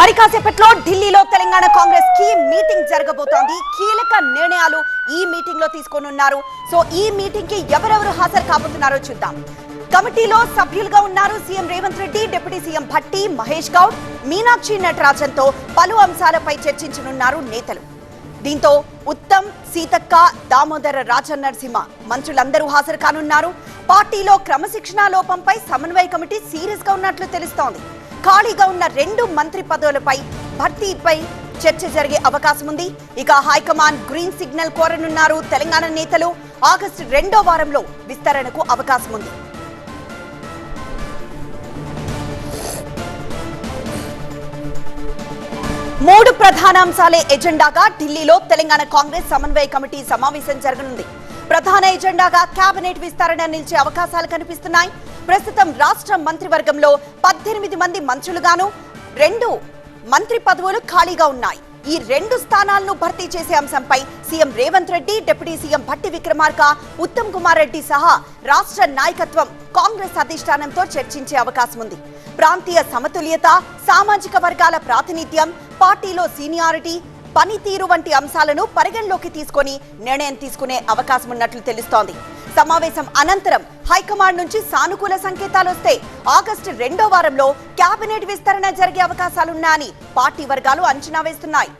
మరి కాసేపట్లో ఢిల్లీలో తెలంగాణ కాంగ్రెస్ కీ మీటింగ్ జరగబోతోంది. కీలక నిర్ణయాలు ఈ మీటింగ్ లో తీసుకోనున్నారు. సో ఈ మీటింగ్ కి ఎవరెవరు హాజరు కాబోతున్నారో చూద్దాం. కమిటీలో సభ్యులుగా ఉన్నారు CM Revanth Reddy, deputy CM Bhatti, Mahesh Goud, Meenakshi Natarajan తో పలు అంశాలపై చర్చించనున్నారు నేతలు. దీంతో ఉత్తమ్, సీతక్క, దామోదర రాజనరసింహ మంత్రులందరూ హాజరు కానున్నారు. పార్టీలో క్రమశిక్షణ లోపంపై సమన్వయ కమిటీ సీరియస్ గా ఉన్నట్లు తెలుస్తోంది. ఖాళీగా ఉన్న 2 మంత్రి పదవులపై భర్తీపై చర్చ జరిగే అవకాశం ఉంది. ఇక హైకమాండ్ గ్రీన్ సిగ్నల్ కోరనున్నారు తెలంగాణ నేతలు. ఆగస్టు 2వ వారంలో విస్తరణకు అవకాశం ఉంది. మూడు ప్రధాన అంశాలే ఎజెండాగా ఢిల్లీలో తెలంగాణ కాంగ్రెస్ సమన్వయ కమిటీ సమావేశం జరగనుంది. ప్రధాన ఎజెండాగా కేబినెట్ విస్తరణ నిలిచే అవకాశాలు కనిపిస్తున్నాయి. ప్రస్తుతం రాష్ట్ర మంత్రివర్గంలో 18 మంది మంత్రులుగాను 2 మంత్రి పదవులు ఖాళీగా ఉన్నాయి. ఈ 2 స్థానాలను భర్తీ చేసే అంశంపై CM Revanth Reddy, deputy CM Bhatti Vikramarka, Uttam Kumar Reddy సహా రాష్ట్ర నాయకత్వం కాంగ్రెస్ అధిష్టానంతో చర్చించే అవకాశం ఉంది. ప్రాంతీయ సమతుల్యత, సామాజిక వర్గాల ప్రాతినిధ్యం, పార్టీలో సీనియారిటీ, పనితీరు వంటి అంశాలను పరిగణలోకి తీసుకొని నిర్ణయం తీసుకునే అవకాశం ఉన్నట్లు తెలుస్తోంది. సమావేశం అనంతరం హైకమాండ్ నుంచి సానుకూల సంకేతాలు వస్తే ఆగస్టు 2వ వారంలో కేబినెట్ విస్తరణ జరిగే అవకాశాలున్నాయని పార్టీ వర్గాలు అంచనా వేస్తున్నాయి.